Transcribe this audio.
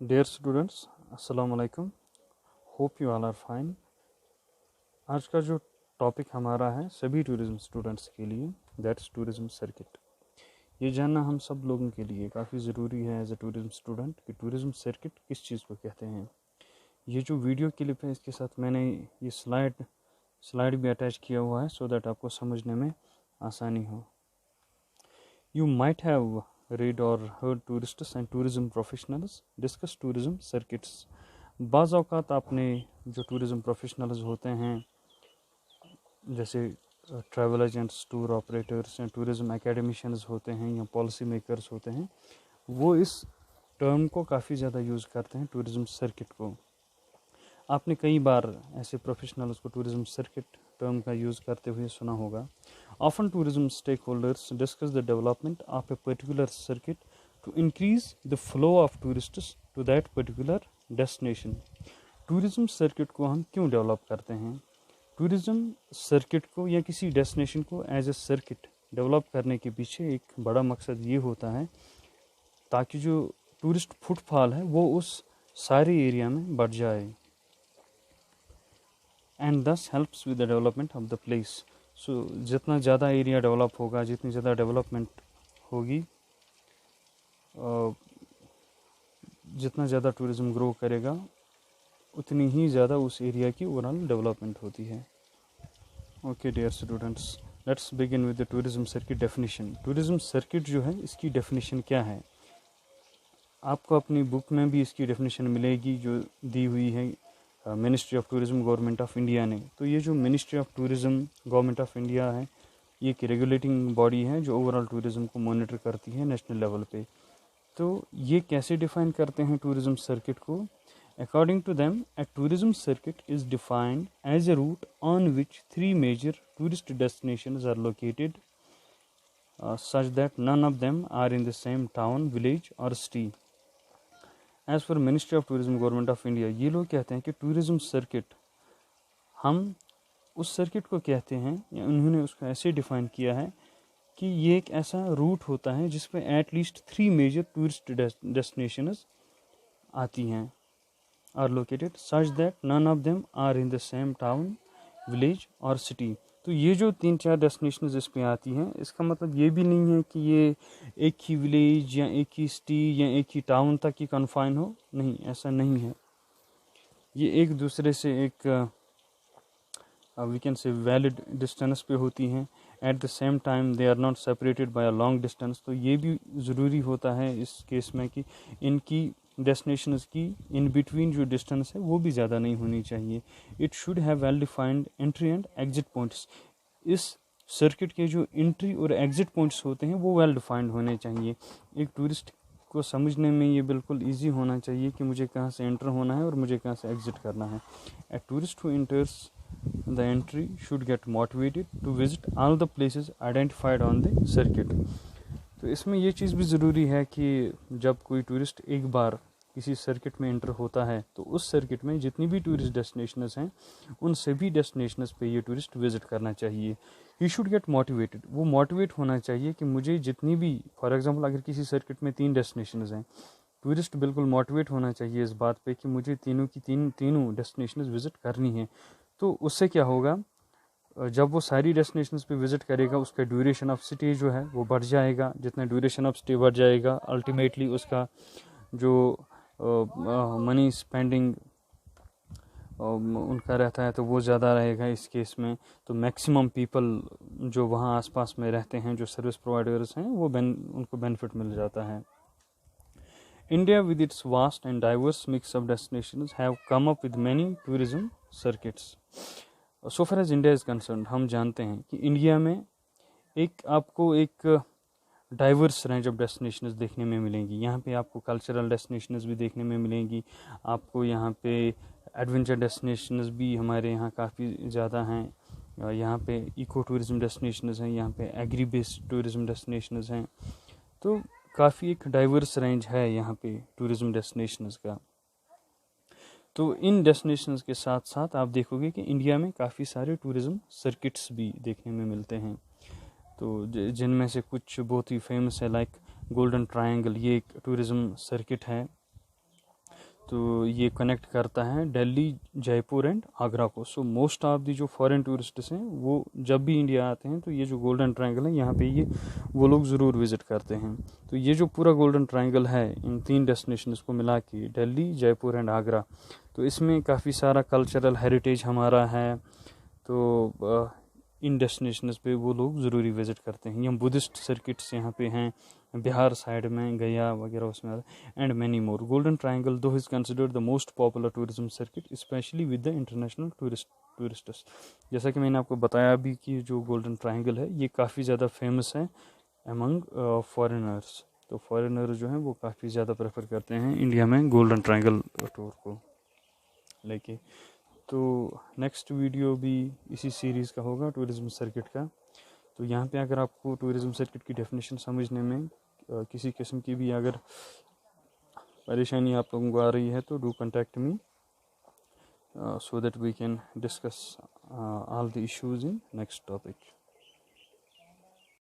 Dear students, अस्सलाम वालेकुम। Hope you all are fine. आज का जो टॉपिक हमारा है सभी टूरिज्म स्टूडेंट्स के लिए, दैट्स टूरिज्म सर्किट। ये जानना हम सब लोगों के लिए काफ़ी ज़रूरी है एज ए टूरिज्म स्टूडेंट कि टूरिज्म सर्किट किस चीज़ को कहते हैं। ये जो वीडियो क्लिप है इसके साथ मैंने ये स्लाइड भी अटैच किया हुआ है सो दैट आपको समझने में आसानी हो। You might have read or heard tourists and tourism professionals discuss tourism circuits. बाज़ औक़ात आपने जो टूरिज़म प्रोफेशनल्स होते हैं जैसे ट्रैवल एजेंट्स, टूर ऑपरेटर्स या टूरिज़म एकेडमिशियंस होते हैं या पॉलिसी मेकर्स होते हैं, वो इस टर्म को काफ़ी ज़्यादा यूज़ करते हैं, टूरिज़म सर्किट को। आपने कई बार ऐसे प्रोफेशनल्स को टूरिज़म सर्किट टर्म का यूज़ करते हुए सुना होगा। Often tourism stakeholders discuss the development of a particular circuit to increase the flow of tourists to that particular destination. Tourism circuit को हम क्यों डेवलप करते हैं? टूरिज़म सर्किट को या किसी डेस्टिनेशन को एज ए सर्किट डेवलप करने के पीछे एक बड़ा मकसद ये होता है ताकि जो टूरिस्ट फुटफॉल है वो उस सारे एरिया में बढ़ जाए and this helps with the development of the place. So जितना ज़्यादा एरिया डेवलप होगा, जितनी ज़्यादा डेवलपमेंट होगी, जितना ज़्यादा टूरिज़्म ग्रो करेगा उतनी ही ज़्यादा उस एरिया की ओवरऑल डेवलपमेंट होती है। Okay dear students, let's begin with the tourism circuit definition. Tourism circuit जो है इसकी डेफिनेशन क्या है? आपको अपनी बुक में भी इसकी डेफिनेशन मिलेगी जो दी हुई है ministry of tourism government of India ने। तो ये जो ministry of tourism government of India है, ये एक रेगुलेटिंग बॉडी है जो ओवरऑल टूरिज़्म को मॉनिटर करती है नेशनल लेवल पे। तो ये कैसे डिफ़ाइन करते हैं टूरिज़्म सर्किट को? According to them, a tourism circuit is defined as a route on which 3 major tourist destinations are located such that none of them are in the same town, village or city. As per ministry of tourism government of India, ये लोग कहते हैं कि tourism circuit, हम उस circuit को कहते हैं या उन्होंने उसको ऐसे डिफ़ाइन किया है कि ये एक ऐसा रूट होता है जिसमें एटलीस्ट 3 मेजर टूरिस्ट डेस्टिनेशंस आती हैं, are located such that none of them are in the same town, village और सिटी। तो ये जो 3-4 डेस्टिनेशंस इस पे आती हैं, इसका मतलब ये भी नहीं है कि ये एक ही विलेज या एक ही सिटी या एक ही टाउन तक ही कन्फाइन हो, नहीं, ऐसा नहीं है। ये एक दूसरे से एक we can say valid distance पे होती हैं। At the same time they are not separated by a long distance. तो ये भी ज़रूरी होता है इस केस में कि इनकी डेस्टिनेशंस की इन बिटवीन जो डिस्टेंस है वो भी ज़्यादा नहीं होनी चाहिए। It should have well defined entry and exit points. इस सर्किट के जो एंट्री और एग्जिट पॉइंट्स होते हैं वो वेल डिफाइंड होने चाहिए। एक टूरिस्ट को समझने में ये बिल्कुल ईजी होना चाहिए कि मुझे कहाँ से एंटर होना है और मुझे कहाँ से एग्जिट करना है। A tourist who enters the entry should get motivated to visit all the places identified on the circuit. तो इसमें ये चीज़ भी ज़रूरी है कि जब कोई टूरिस्ट एक बार किसी सर्किट में एंटर होता है तो उस सर्किट में जितनी भी टूरिस्ट डेस्टिनेशंस हैं उन सभी डेस्टिनेशंस पे ये टूरिस्ट विज़िट करना चाहिए। ही शुड गेट मोटिवेटेड, वो मोटिवेट होना चाहिए कि मुझे जितनी भी, फॉर एग्जांपल अगर किसी सर्किट में 3 डेस्टिनेशंस हैं, टूरिस्ट बिल्कुल मोटिवेट होना चाहिए इस बात पे कि मुझे तीनों डेस्टिनेशंस विज़िट करनी है। तो उससे क्या होगा, जब वो सारी डेस्टिनेशंस पे विज़िट करेगा उसका ड्यूरेशन ऑफ स्टे जो है वो बढ़ जाएगा। जितना ड्यूरेशन ऑफ स्टे बढ़ जाएगा अल्टीमेटली उसका जो मनी स्पेंडिंग उनका रहता है तो वो ज़्यादा रहेगा इस केस में। तो मैक्सिमम पीपल जो वहाँ आसपास में रहते हैं, जो सर्विस प्रोवाइडर्स हैं, वो उनको बेनिफिट मिल जाता है। India with its vast and diverse mix of destinations have come up with many tourism circuits. So far as India is concerned, हम जानते हैं कि इंडिया में आपको एक डाइवर्स रेंज ऑफ डेस्टिनेशंस देखने में मिलेंगी। यहाँ पे आपको कल्चरल डेस्टिनेशंस भी देखने में मिलेंगी, आपको यहाँ पे एडवेंचर डेस्टिनेशंस भी हमारे यहाँ काफ़ी ज़्यादा हैं। यहाँ पे इको टूरिज़म डेस्टिनेशंस हैं, यहाँ पे एग्री बेस्ड टूरिज़म डेस्टिनेशंस हैं। तो काफ़ी एक डाइवर्स रेंज है यहाँ पे टूरिज़म डेस्टिनेशंस का। तो इन डेस्टिनेशंस के साथ साथ आप देखोगे कि इंडिया में काफ़ी सारे टूरिज़म सर्किट्स भी देखने में मिलते हैं। तो जिनमें से कुछ बहुत ही फेमस है, लाइक गोल्डन ट्रायंगल, ये एक टूरिज़म सर्किट है। तो ये कनेक्ट करता है दिल्ली, जयपुर एंड आगरा को। सो मोस्ट ऑफ दी जो फॉरेन टूरिस्ट्स हैं वो जब भी इंडिया आते हैं तो ये जो गोल्डन ट्रायंगल है यहाँ पे ये वो लोग ज़रूर विज़िट करते हैं। तो ये जो पूरा गोल्डन ट्रायंगल है इन 3 डेस्टिनेशंस को मिला के, दिल्ली, जयपुर एंड आगरा, तो इसमें काफ़ी सारा कल्चरल हेरिटेज हमारा है। तो इन डेस्टिनेशंस पे वो लोग ज़रूरी विज़िट करते हैं। यहाँ बुद्धिस्ट सर्किट्स यहाँ पे हैं, बिहार साइड में गया वगैरह उसमें, and many more. Golden triangle though is considered the most popular tourism circuit specially with the international tourists. जैसा कि मैंने आपको बताया अभी कि जो गोल्डन ट्रायंगल है ये काफ़ी ज़्यादा फेमस है अमंग फॉरेनर्स। तो फॉरेनर जो हैं वो काफ़ी ज़्यादा प्रेफर करते हैं इंडिया में गोल्डन ट्रायंगल टूर को लेके। तो नेक्स्ट वीडियो भी इसी सीरीज़ का होगा, टूरिज्म सर्किट का। तो यहाँ पे अगर आपको टूरिज्म सर्किट की डेफिनेशन समझने में किसी किस्म की भी अगर परेशानी आप लोगों को आ रही है तो do contact me so that we can discuss all the issues in next topic.